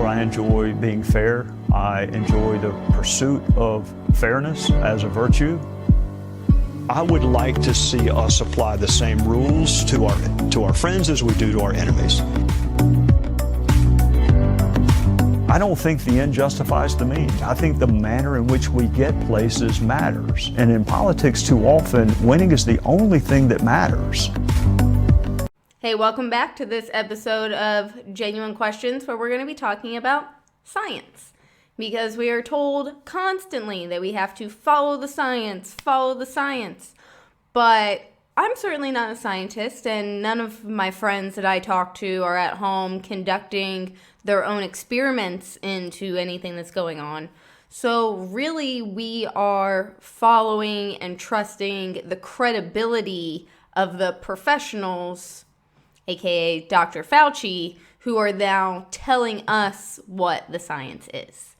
but I enjoy being fair. I enjoy the pursuit of fairness as a virtue. I would like to see us apply the same rules to our friends as we do to our enemies. I don't think the end justifies the means. I think the manner in which we get places matters. And in politics, too often, winning is the only thing that matters. Hey, welcome back to this episode of Genuine Questions, where we're going to be talking about science. Because we are told constantly that we have to follow the science. But I'm certainly not a scientist, and none of my friends that I talk to are at home conducting their own experiments into anything that's going on. So really, we are following and trusting the credibility of the professionals, aka Dr. Fauci, who are now telling us what the science is.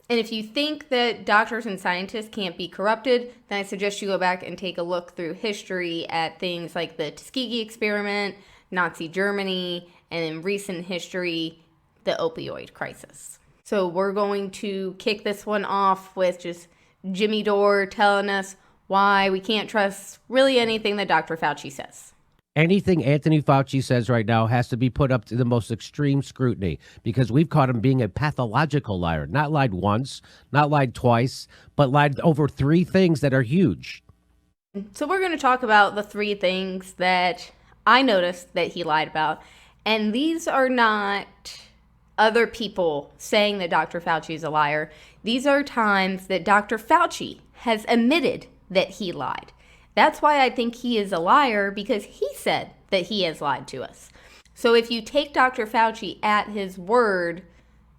And if you think that doctors and scientists can't be corrupted, then I suggest you go back and take a look through history at things like the Tuskegee experiment, Nazi Germany, and in recent history, the opioid crisis. So we're going to kick this one off with just Jimmy Dore telling us why we can't trust really anything that Dr. Fauci says. Anything Anthony Fauci says right now has to be put up to the most extreme scrutiny because we've caught him being a pathological liar. Not lied once, not lied twice, but lied over three things that are huge. So we're going to talk about the three things that I noticed that he lied about. And these are not other people saying that Dr. Fauci is a liar. These are times that Dr. Fauci has admitted that he lied. That's why I think he is a liar, because he said that he has lied to us. So if you take Dr. Fauci at his word,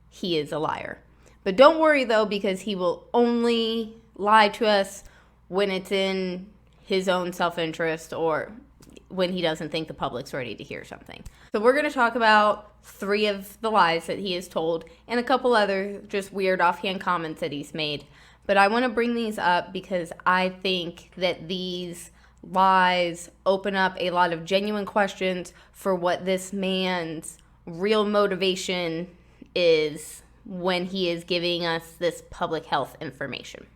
he is a liar. But don't worry, though, because he will only lie to us when it's in his own self-interest or when he doesn't think the public's ready to hear something. So we're going to talk about three of the lies that he has told and a couple other just weird offhand comments that he's made. But I want to bring these up because I think that these lies open up a lot of genuine questions for what this man's real motivation is when he is giving us this public health information.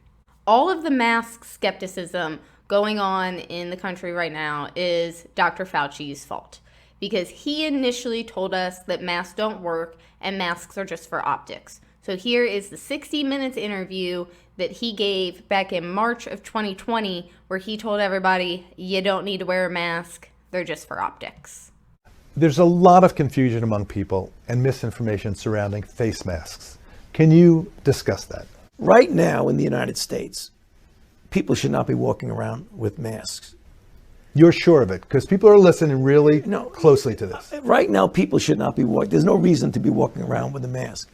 All of the mask skepticism going on in the country right now is Dr. Fauci's fault, because he initially told us that masks don't work and masks are just for optics. So here is the 60 Minutes interview that he gave back in March of 2020, where he told everybody, you don't need to wear a mask, they're just for optics. There's a lot of confusion among people and misinformation surrounding face masks. Can you discuss that? Right now in the United States, people should not be walking around with masks. You're sure of it? Because people are listening really closely to this. Right now, people should not be walking. There's no reason to be walking around with a mask.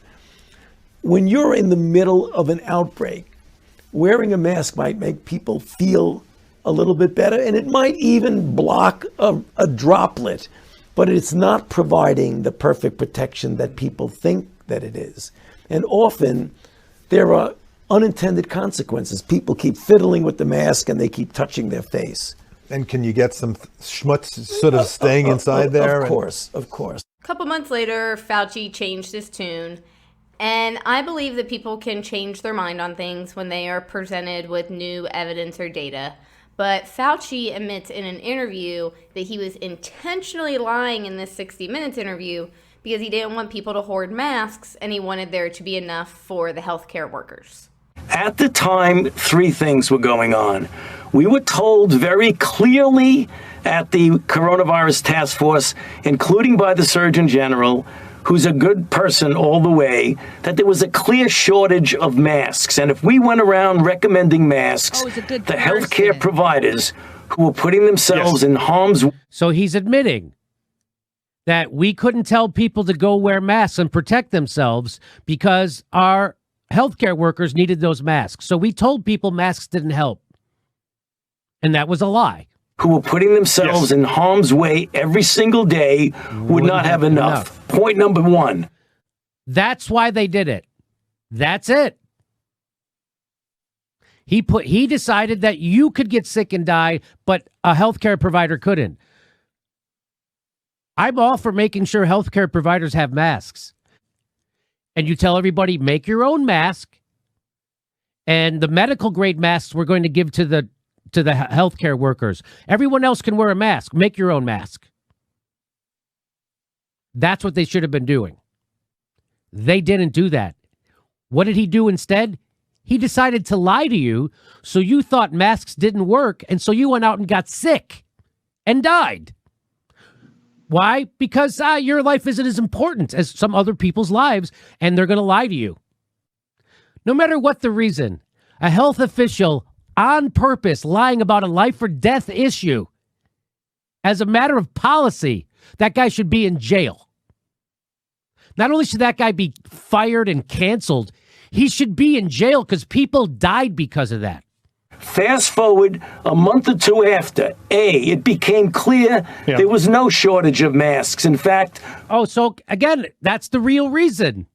When you're in the middle of an outbreak, wearing a mask might make people feel a little bit better, and it might even block a droplet, but it's not providing the perfect protection that people think that it is. And often there are unintended consequences. People keep fiddling with the mask and they keep touching their face. And can you get some schmutz sort of staying inside there? Of course. A couple months later, Fauci changed his tune. And I believe that people can change their mind on things when they are presented with new evidence or data. But Fauci admits in an interview that he was intentionally lying in this 60 Minutes interview because he didn't want people to hoard masks and he wanted there to be enough for the healthcare workers. At the time, three things were going on. We were told very clearly at the coronavirus task force, including by the Surgeon General, who's a good person all the way, that there was a clear shortage of masks. And if we went around recommending masks, the healthcare providers who were putting themselves in harm's way. So he's admitting that we couldn't tell people to go wear masks and protect themselves because our healthcare workers needed those masks. So we told people masks didn't help. And that was a lie. Who were putting themselves in harm's way every single day would not have enough. Point number one. That's why they did it. That's it. He decided that you could get sick and die, but a healthcare provider couldn't. I'm all for making sure healthcare providers have masks. and you tell everybody, make your own mask, and the medical grade masks we're going to give to the healthcare workers. Everyone else can wear a mask. Make your own mask. That's what they should have been doing. They didn't do that. What did he do instead? He decided to lie to you, so you thought masks didn't work, and so you went out and got sick and died. Why? Because your life isn't as important as some other people's lives, and they're going to lie to you. No matter what the reason, a health official on purpose lying about a life or death issue, as a matter of policy, that guy should be in jail. Not only should that guy be fired and canceled, he should be in jail because people died because of that. Fast forward a month or two after, it became clear there was no shortage of masks. In fact... Oh, so again, that's the real reason.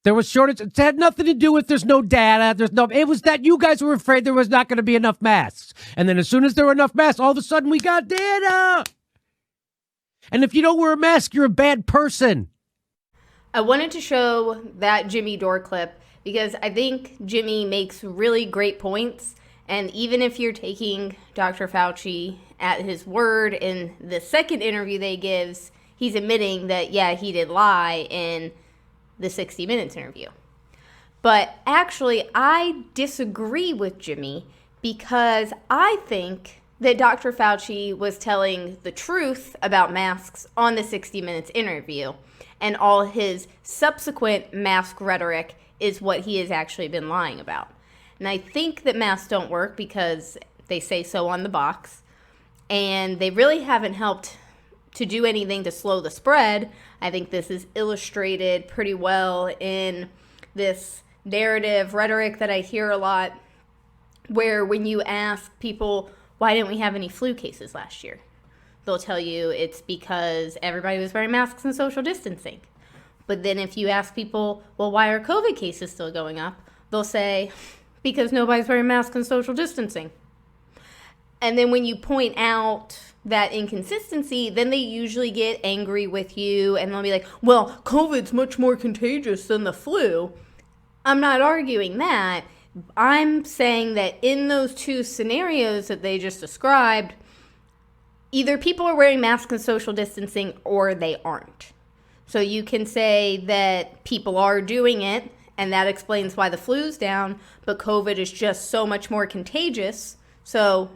There was shortage. It had nothing to do with there's no data. It was that you guys were afraid there was not going to be enough masks. And then as soon as there were enough masks, all of a sudden we got data. And if you don't wear a mask, you're a bad person. I wanted to show that Jimmy Dore clip because I think Jimmy makes really great points. And even if you're taking Dr. Fauci at his word in the second interview that he gives, he's admitting that, yeah, he did lie in the 60 Minutes interview. But actually, I disagree with Jimmy because I think that Dr. Fauci was telling the truth about masks on the 60 Minutes interview, and all his subsequent mask rhetoric is what he has actually been lying about. And I think that masks don't work because they say so on the box, and they really haven't helped to do anything to slow the spread. I think this is illustrated pretty well in this narrative rhetoric that I hear a lot, where when you ask people, why didn't we have any flu cases last year? They'll tell you it's because everybody was wearing masks and social distancing. But then if you ask people, well, why are COVID cases still going up? They'll say, because nobody's wearing masks and social distancing. And then when you point out that inconsistency, then they usually get angry with you and they'll be like, well, COVID's much more contagious than the flu. I'm not arguing that. I'm saying that in those two scenarios that they just described, either people are wearing masks and social distancing or they aren't. So you can say that people are doing it and that explains why the flu's down, but COVID is just so much more contagious, so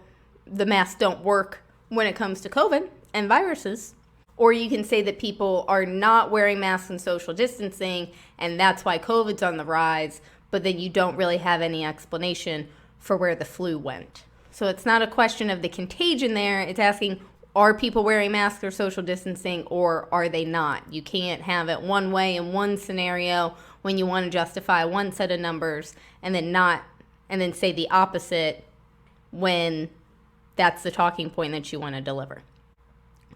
the masks don't work when it comes to COVID and viruses. Or you can say that people are not wearing masks and social distancing and that's why COVID's on the rise, but then you don't really have any explanation for where the flu went. So it's not a question of the contagion there. It's asking, are people wearing masks or social distancing or are they not? You can't have it one way in one scenario when you want to justify one set of numbers and then say the opposite when that's the talking point that you want to deliver.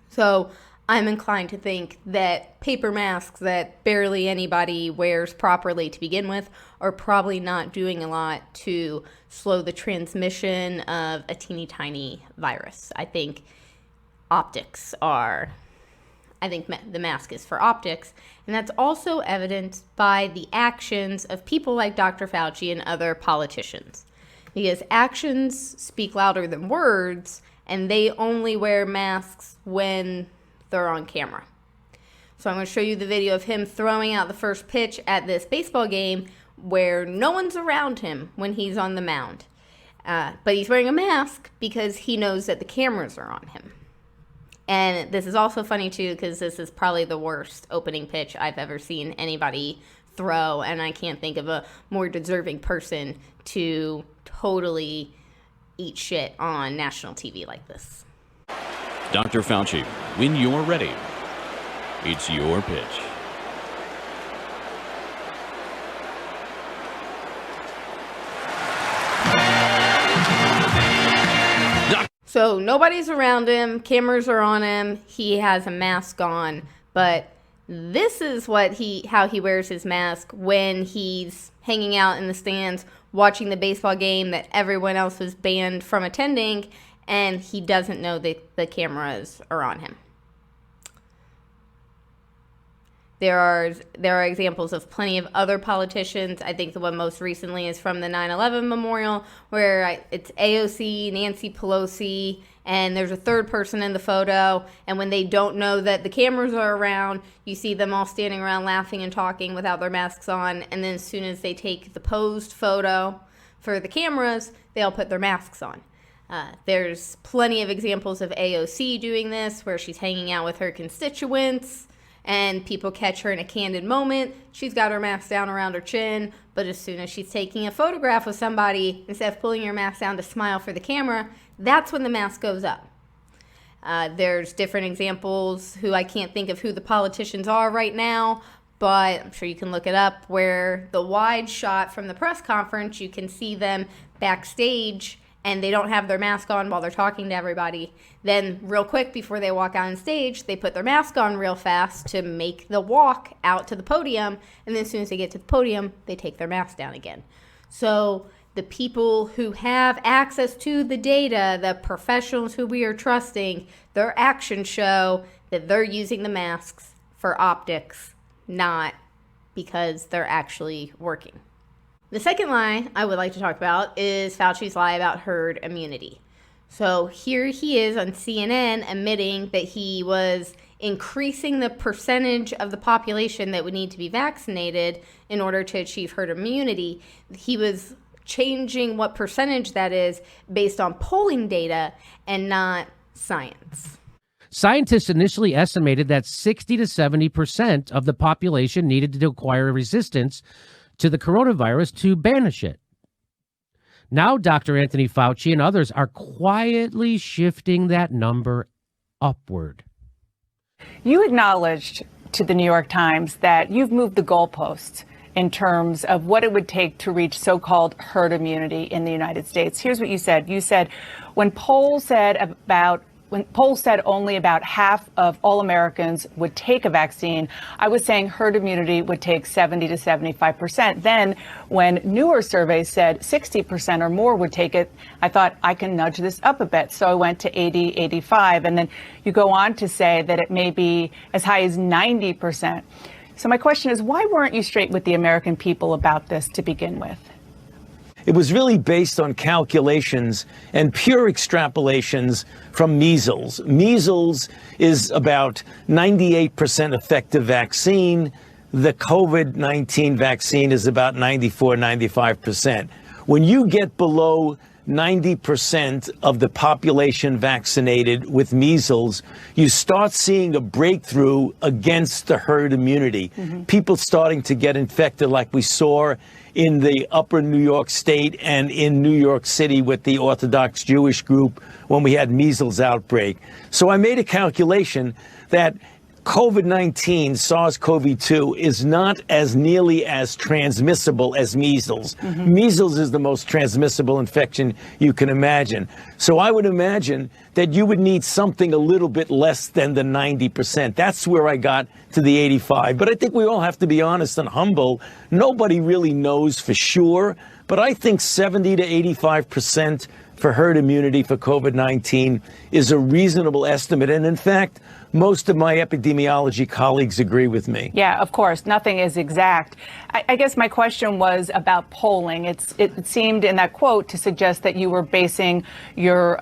So I'm inclined to think that paper masks that barely anybody wears properly to begin with are probably not doing a lot to slow the transmission of a teeny tiny virus. I think the mask is for optics, and that's also evidenced by the actions of people like Dr. Fauci and other politicians. Because actions speak louder than words, and they only wear masks when they're on camera. So I'm going to show you the video of him throwing out the first pitch at this baseball game where no one's around him when he's on the mound. But he's wearing a mask because he knows that the cameras are on him. And this is also funny, too, because this is probably the worst opening pitch I've ever seen anybody throw, and I can't think of a more deserving person to totally eat shit on national TV like this. Dr. Fauci, when you're ready, it's your pitch. So nobody's around him, cameras are on him, he has a mask on, but this is how he wears his mask when he's hanging out in the stands watching the baseball game that everyone else was banned from attending, and he doesn't know that the cameras are on him. There are examples of plenty of other politicians. I think the one most recently is from the 9/11 memorial, where it's AOC, Nancy Pelosi, and there's a third person in the photo. And when they don't know that the cameras are around, you see them all standing around laughing and talking without their masks on. And then as soon as they take the posed photo for the cameras, they all put their masks on. There's plenty of examples of AOC doing this, where she's hanging out with her constituents and people catch her in a candid moment. She's got her mask down around her chin, but as soon as she's taking a photograph with somebody, instead of pulling your mask down to smile for the camera, that's when the mask goes up. There's different examples who I can't think of who the politicians are right now, but I'm sure you can look it up, where the wide shot from the press conference, you can see them backstage and they don't have their mask on while they're talking to everybody. Then real quick before they walk on stage, they put their mask on real fast to make the walk out to the podium. And then as soon as they get to the podium, they take their mask down again. So the people who have access to the data, the professionals who we are trusting, their actions show that they're using the masks for optics, not because they're actually working. The second lie I would like to talk about is Fauci's lie about herd immunity. So here he is on CNN admitting that he was increasing the percentage of the population that would need to be vaccinated in order to achieve herd immunity. He was changing what percentage that is based on polling data and not science. Scientists initially estimated that 60 to 70% of the population needed to acquire a resistance to the coronavirus to banish it. Now, Dr. Anthony Fauci and others are quietly shifting that number upward. You acknowledged to the New York Times that you've moved the goalposts in terms of what it would take to reach so-called herd immunity in the United States. Here's what you said. You said when polls said only about half of all Americans would take a vaccine, I was saying herd immunity would take 70 to 75%. Then when newer surveys said 60% or more would take it, I thought I can nudge this up a bit. So I went to 80, 85. And then you go on to say that it may be as high as 90%. So my question is, why weren't you straight with the American people about this to begin with? It was really based on calculations and pure extrapolations from measles. Measles is about 98% effective vaccine. The COVID-19 vaccine is about 94, 95%. When you get below 90% of the population vaccinated with measles, you start seeing a breakthrough against the herd immunity. People starting to get infected like we saw in the upper New York State and in New York City with the Orthodox Jewish group when we had measles outbreak. So I made a calculation that COVID-19, SARS-CoV-2, is not as nearly as transmissible as measles. Measles is the most transmissible infection you can imagine. So I would imagine that you would need something a little bit less than the 90%. That's where I got to the 85. But I think we all have to be honest and humble. Nobody really knows for sure. But I think 70 to 85% for herd immunity for COVID-19 is a reasonable estimate. And in fact, most of my epidemiology colleagues agree with me. Yeah, of course. Nothing is exact. I guess my question was about polling. It seemed in that quote to suggest that you were basing your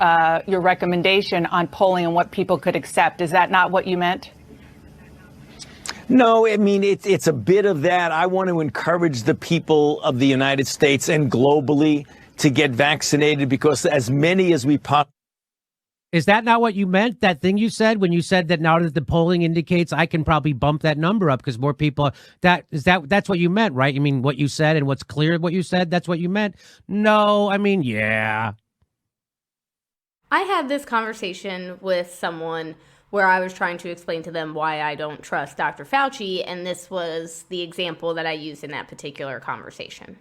recommendation on polling and what people could accept. Is that not what you meant? No, I mean, it's a bit of that. I want to encourage the people of the United States and globally to get vaccinated because as many as we possibly. Is that not what you meant? That thing you said when you said that now that the polling indicates I can probably bump that number up because more people that's what you meant, right? You mean what you said and what's clear what you said, that's what you meant? No, I mean, yeah. I had this conversation with someone where I was trying to explain to them why I don't trust Dr. Fauci, and this was the example that I used in that particular conversation.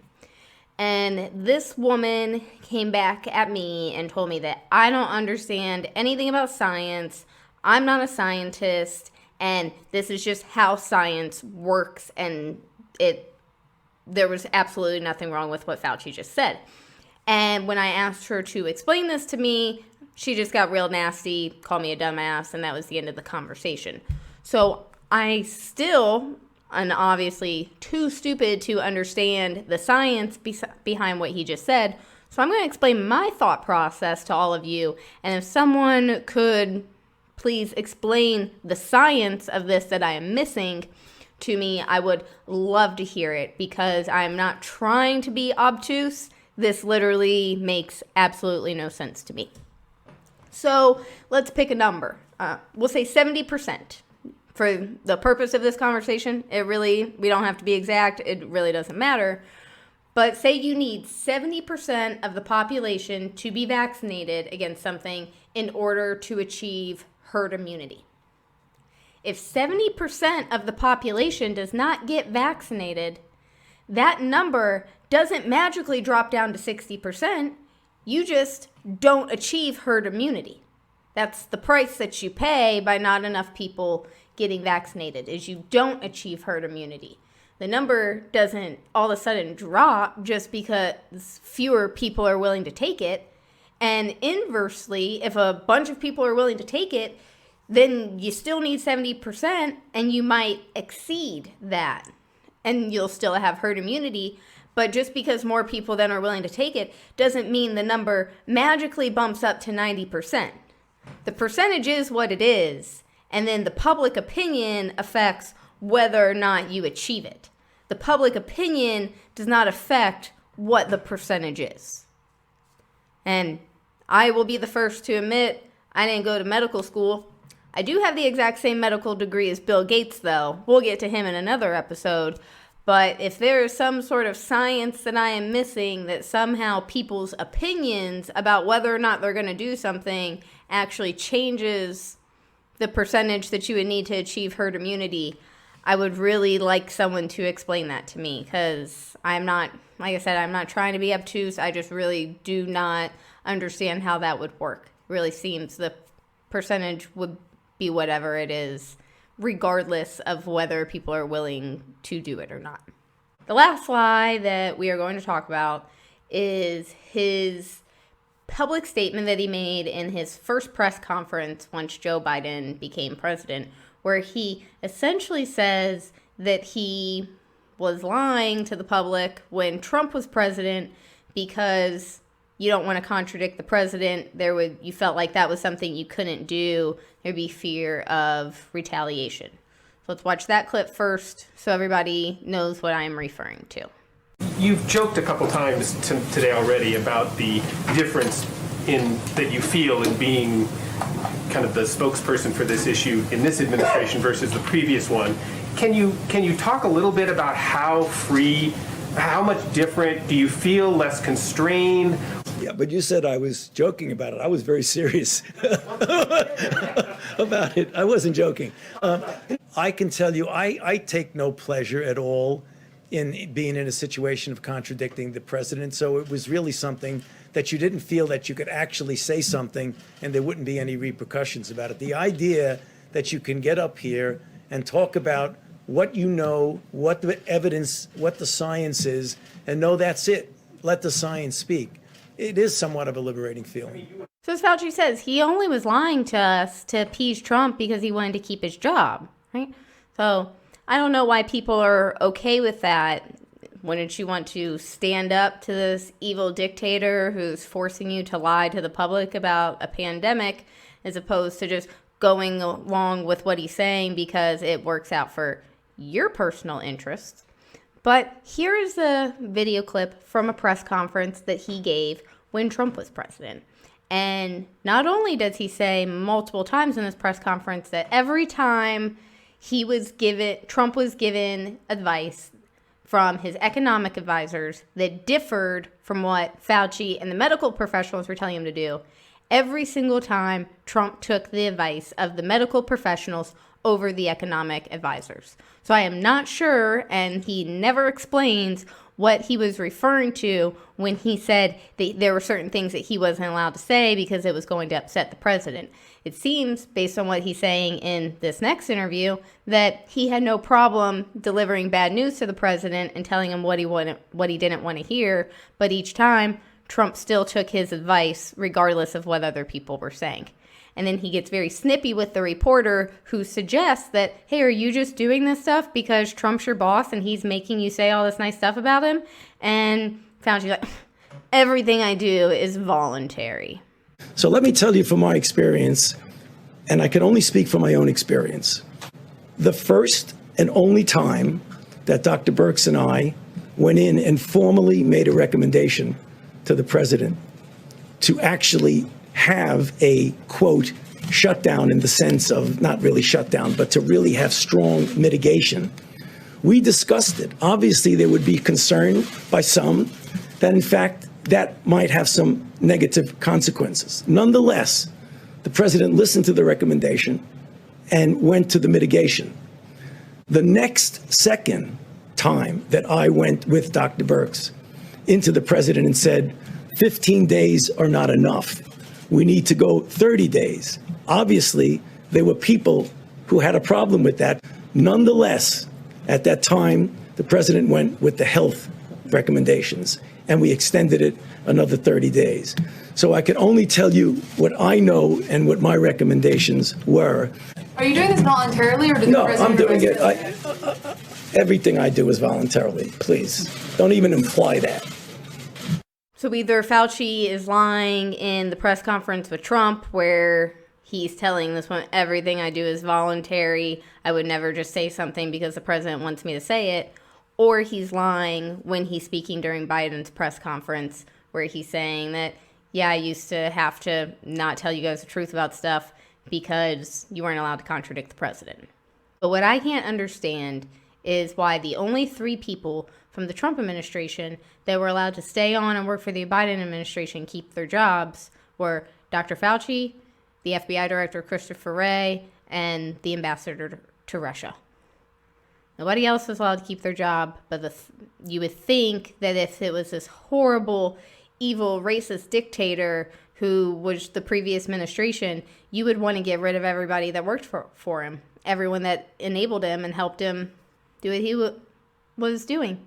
And this woman came back at me and told me that I don't understand anything about science. I'm not a scientist, and this is just how science works. And there was absolutely nothing wrong with what Fauci just said. And when I asked her to explain this to me, she just got real nasty, called me a dumbass, and that was the end of the conversation. So I still and obviously too stupid to understand the science behind what he just said. So I'm going to explain my thought process to all of you. And if someone could please explain the science of this that I am missing to me, I would love to hear it, because I'm not trying to be obtuse. This literally makes absolutely no sense to me. So let's pick a number. We'll say 70%. For the purpose of this conversation, we don't have to be exact. It really doesn't matter. But say you need 70% of the population to be vaccinated against something in order to achieve herd immunity. If 70% of the population does not get vaccinated, that number doesn't magically drop down to 60%. You just don't achieve herd immunity. That's the price that you pay by not enough people getting vaccinated, is you don't achieve herd immunity. The number doesn't all of a sudden drop just because fewer people are willing to take it. And inversely, if a bunch of people are willing to take it, then you still need 70%, and you might exceed that, and you'll still have herd immunity. But just because more people then are willing to take it doesn't mean the number magically bumps up to 90%. The percentage is what it is, and then the public opinion affects whether or not you achieve it. The public opinion does not affect what the percentage is. And I will be the first to admit I didn't go to medical school. I do have the exact same medical degree as Bill Gates, though. We'll get to him in another episode. But if there is some sort of science that I am missing, that somehow people's opinions about whether or not they're going to do something actually changes the percentage that you would need to achieve herd immunity, I would really like someone to explain that to me, because I'm not, like I said, I'm not trying to be obtuse. I just really do not understand how that would work. It really seems the percentage would be whatever it is, regardless of whether people are willing to do it or not. The last lie that we are going to talk about is his public statement that he made in his first press conference once Joe Biden became president, where he essentially says that he was lying to the public when Trump was president because you don't want to contradict the president. You felt like that was something you couldn't do. There'd be fear of retaliation. So let's watch that clip first so everybody knows what I'm referring to. You've joked a couple times today already about the difference that you feel in being kind of the spokesperson for this issue in this administration versus the previous one. Can you talk a little bit about how much different? Do you feel less constrained? Yeah, but you said I was joking about it. I was very serious about it. I wasn't joking. I can tell you, I take no pleasure at all in being in a situation of contradicting the president. So it was really something that you didn't feel that you could actually say something and there wouldn't be any repercussions about it. The idea that you can get up here and talk about what you know, what the evidence, what the science is, and know that's it. Let the science speak. It is somewhat of a liberating feeling. So as Fauci says, he only was lying to us to appease Trump because he wanted to keep his job, right? So I don't know why people are okay with that. Wouldn't you want to stand up to this evil dictator who's forcing you to lie to the public about a pandemic, as opposed to just going along with what he's saying because it works out for your personal interests? But here is a video clip from a press conference that he gave when Trump was president. And not only does he say multiple times in this press conference that every time Trump was given advice from his economic advisors that differed from what Fauci and the medical professionals were telling him to do, every single time Trump took the advice of the medical professionals over the economic advisors. So I am not sure, and he never explains what he was referring to when he said that there were certain things that he wasn't allowed to say because it was going to upset the president. It seems, based on what he's saying in this next interview, that he had no problem delivering bad news to the president and telling him what he didn't want to hear, but each time Trump still took his advice regardless of what other people were saying. And then he gets very snippy with the reporter who suggests that, hey, are you just doing this stuff because Trump's your boss and he's making you say all this nice stuff about him? And Fauci's like, everything I do is voluntary. So let me tell you from my experience, and I can only speak from my own experience. The first and only time that Dr. Birx and I went in and formally made a recommendation to the president to actually have a, quote, shutdown in the sense of not really shutdown, but to really have strong mitigation. We discussed it. Obviously, there would be concern by some that, in fact, that might have some negative consequences. Nonetheless, the president listened to the recommendation and went to the mitigation. The next second time that I went with Dr. Birx into the president and said, 15 days are not enough. We need to go 30 days. Obviously, there were people who had a problem with that. Nonetheless, at that time, the president went with the health recommendations, and we extended it another 30 days. So I can only tell you what I know and what my recommendations were. Are you doing this voluntarily, or did No, the president? I'm doing it. Everything I do is voluntarily. Please, don't even imply that. So either Fauci is lying in the press conference with Trump where he's telling this one, everything I do is voluntary. I would never just say something because the president wants me to say it. Or he's lying when he's speaking during Biden's press conference where he's saying that, yeah, I used to have to not tell you guys the truth about stuff because you weren't allowed to contradict the president. But what I can't understand is why the only 3 people from the Trump administration that were allowed to stay on and work for the Biden administration, keep their jobs, were Dr. Fauci, the FBI Director Christopher Wray, and the ambassador to Russia. Nobody else was allowed to keep their job, but you would think that if it was this horrible, evil, racist dictator who was the previous administration, you would want to get rid of everybody that worked for him, everyone that enabled him and helped him do what he was doing.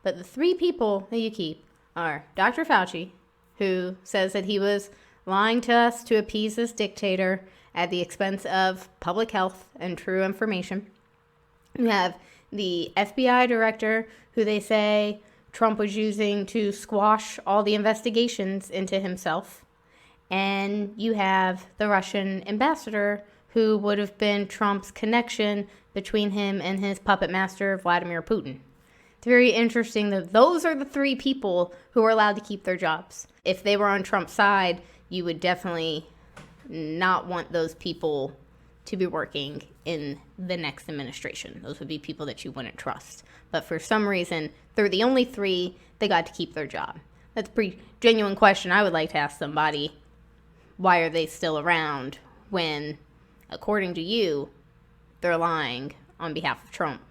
But the 3 people that you keep are Dr. Fauci, who says that he was lying to us to appease this dictator at the expense of public health and true information. You have the FBI director, who they say Trump was using to squash all the investigations into himself. And you have the Russian ambassador, who would have been Trump's connection between him and his puppet master, Vladimir Putin. It's very interesting that those are the 3 people who are allowed to keep their jobs. If they were on Trump's side, you would definitely not want those people to be working in the next administration. Those would be people that you wouldn't trust. But for some reason, they're the only 3 that got to keep their job. That's a pretty genuine question I would like to ask somebody. Why are they still around when, according to you, they're lying on behalf of Trump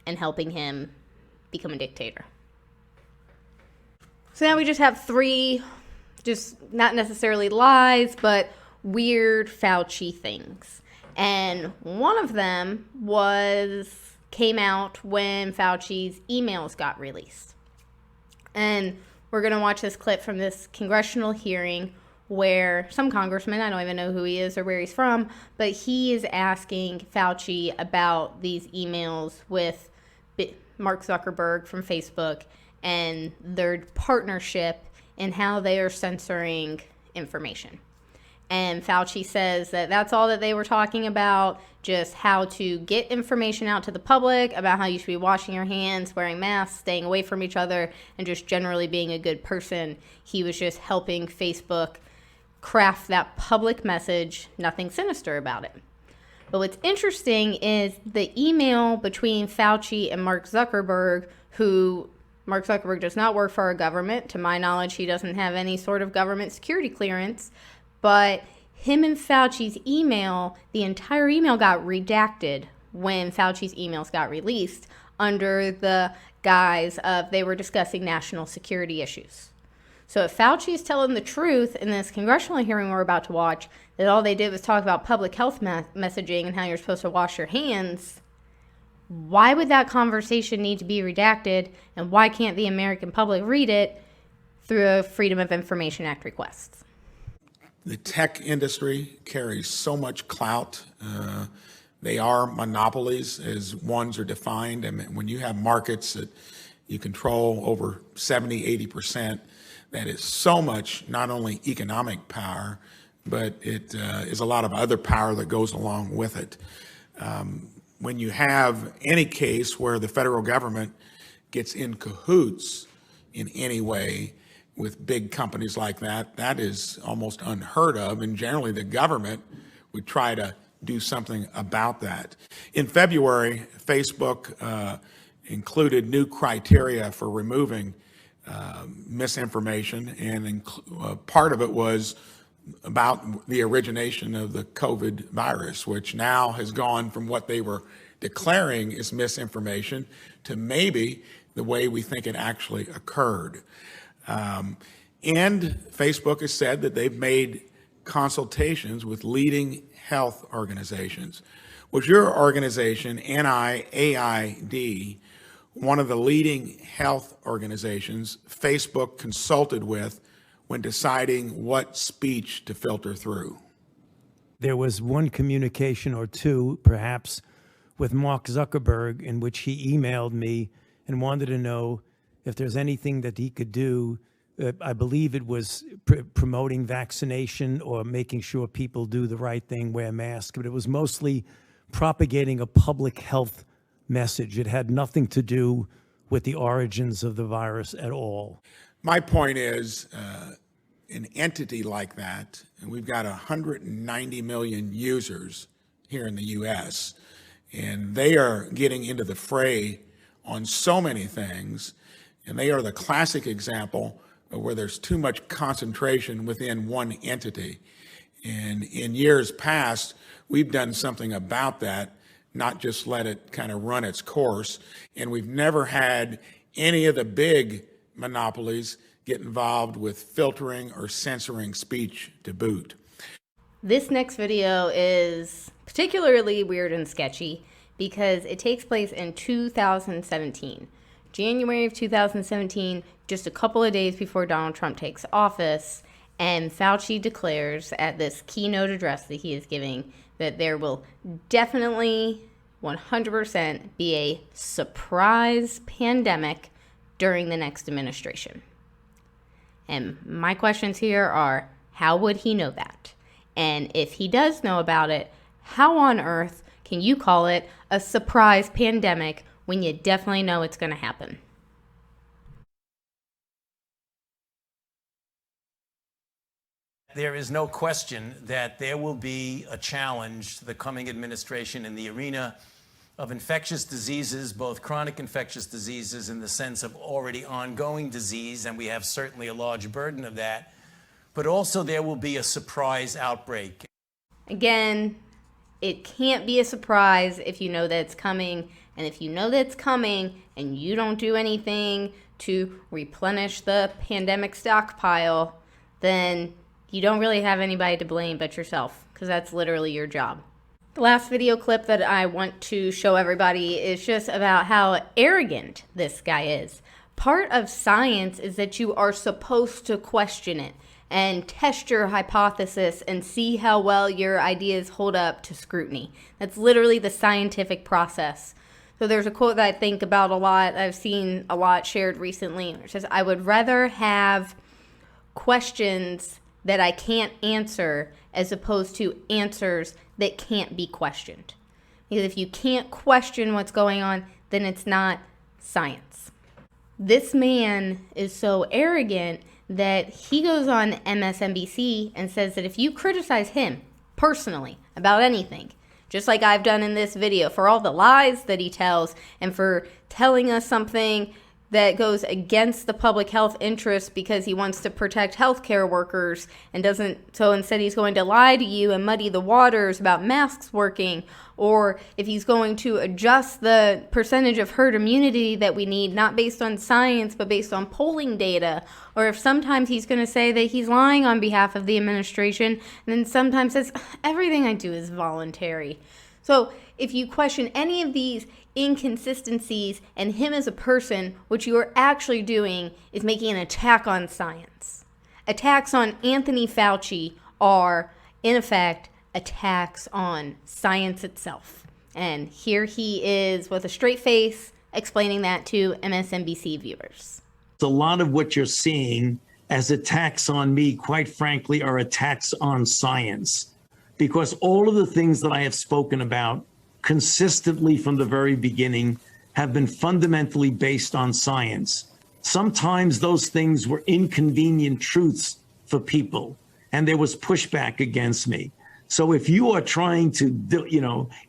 and helping him become a dictator? So now we just have 3, just not necessarily lies, but weird Fauci things. And one of them came out when Fauci's emails got released. And we're going to watch this clip from this congressional hearing where some congressman, I don't even know who he is or where he's from, but he is asking Fauci about these emails with Mark Zuckerberg from Facebook and their partnership and how they are censoring information. And Fauci says that that's all that they were talking about, just how to get information out to the public about how you should be washing your hands, wearing masks, staying away from each other, and just generally being a good person. He was just helping Facebook craft that public message, nothing sinister about it. But what's interesting is the email between Fauci and Mark Zuckerberg, who Mark Zuckerberg does not work for our government. To my knowledge, he doesn't have any sort of government security clearance. But him and Fauci's email, the entire email got redacted when Fauci's emails got released under the guise of they were discussing national security issues. So if Fauci is telling the truth in this congressional hearing we're about to watch, that all they did was talk about public health messaging and how you're supposed to wash your hands, why would that conversation need to be redacted, and why can't the American public read it through a Freedom of Information Act request? The tech industry carries so much clout. They are monopolies as ones are defined. I mean, when you have markets that you control over 70, 80%, that is so much not only economic power, but it is a lot of other power that goes along with it. When you have any case where the federal government gets in cahoots in any way with big companies like that, that is almost unheard of. And generally, the government would try to do something about that. In February, Facebook included new criteria for removing misinformation, and part of it was about the origination of the COVID virus, which now has gone from what they were declaring as misinformation to maybe the way we think it actually occurred. And Facebook has said that they've made consultations with leading health organizations. Was your organization, NIAID, one of the leading health organizations Facebook consulted with when deciding what speech to filter through? There was one communication or two, perhaps, with Mark Zuckerberg in which he emailed me and wanted to know if there's anything that he could do. I believe it was promoting vaccination or making sure people do the right thing, wear masks, but it was mostly propagating a public health message. It had nothing to do with the origins of the virus at all. My point is, an entity like that, and we've got 190 million users here in the U.S., and they are getting into the fray on so many things, and they are the classic example of where there's too much concentration within one entity. And in years past, we've done something about that, not just let it kind of run its course, and we've never had any of the big monopolies get involved with filtering or censoring speech to boot. This next video is particularly weird and sketchy because it takes place in 2017. January of 2017, just a couple of days before Donald Trump takes office, and Fauci declares at this keynote address that he is giving that there will definitely 100% be a surprise pandemic during the next administration. And my questions here are, how would he know that? And if he does know about it, how on earth can you call it a surprise pandemic when you definitely know it's going to happen? There is no question that there will be a challenge to the coming administration in the arena of infectious diseases, both chronic infectious diseases in the sense of already ongoing disease, and we have certainly a large burden of that, but also there will be a surprise outbreak. Again, it can't be a surprise if you know that it's coming, and if you know that it's coming and you don't do anything to replenish the pandemic stockpile, then you don't really have anybody to blame but yourself, because that's literally your job. The last video clip that I want to show everybody is just about how arrogant this guy is. Part of science is that you are supposed to question it and test your hypothesis and see how well your ideas hold up to scrutiny. That's literally the scientific process. So there's a quote that I think about a lot, I've seen a lot shared recently, which says, I would rather have questions that I can't answer as opposed to answers that can't be questioned. Because if you can't question what's going on, then it's not science. This man is so arrogant that he goes on MSNBC and says that if you criticize him personally about anything, just like I've done in this video, for all the lies that he tells and for telling us something that goes against the public health interest because he wants to protect healthcare workers and doesn't, so instead he's going to lie to you and muddy the waters about masks working, or if he's going to adjust the percentage of herd immunity that we need, not based on science, but based on polling data, or if sometimes he's going to say that he's lying on behalf of the administration, and then sometimes says, everything I do is voluntary. So if you question any of these inconsistencies and him as a person, what you are actually doing is making an attack on science. Attacks on Anthony Fauci are, in effect, attacks on science itself. And here he is with a straight face explaining that to MSNBC viewers. A lot of what you're seeing as attacks on me, quite frankly, are attacks on science, because all of the things that I have spoken about consistently from the very beginning have been fundamentally based on science. Sometimes those things were inconvenient truths for people, and there was pushback against me. So if you are trying to,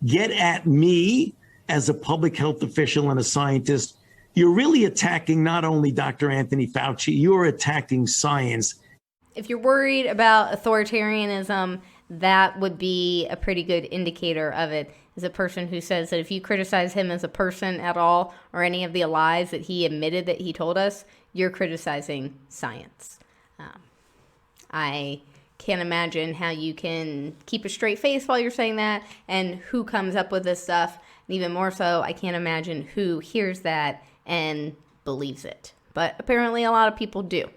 get at me as a public health official and a scientist, you're really attacking not only Dr. Anthony Fauci, you're attacking science. If you're worried about authoritarianism, that would be a pretty good indicator of it. Is a person who says that if you criticize him as a person at all, or any of the lies that he admitted that he told us, you're criticizing science. I can't imagine how you can keep a straight face while you're saying that, and who comes up with this stuff. And even more so, I can't imagine who hears that and believes it. But apparently a lot of people do.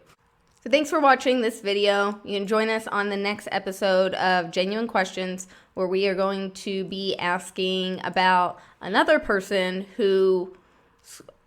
So thanks for watching this video. You can join us on the next episode of Genuine Questions, where we are going to be asking about another person whose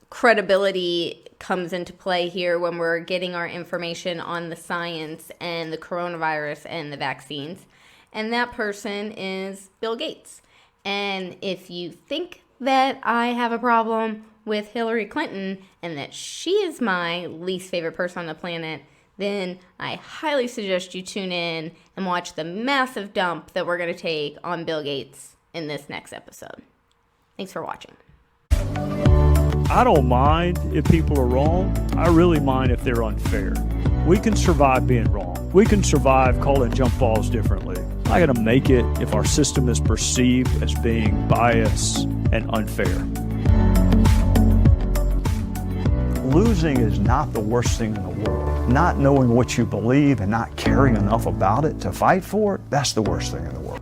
credibility comes into play here when we're getting our information on the science and the coronavirus and the vaccines. And that person is Bill Gates. And if you think that I have a problem with Hillary Clinton and that she is my least favorite person on the planet, then I highly suggest you tune in and watch the massive dump that we're going to take on Bill Gates in this next episode. Thanks for watching. I don't mind if people are wrong. I really mind if they're unfair. We can survive being wrong. We can survive calling jump balls differently. I'm not going to make it if our system is perceived as being biased and unfair. Losing is not the worst thing in the world. Not knowing what you believe and not caring enough about it to fight for it, that's the worst thing in the world.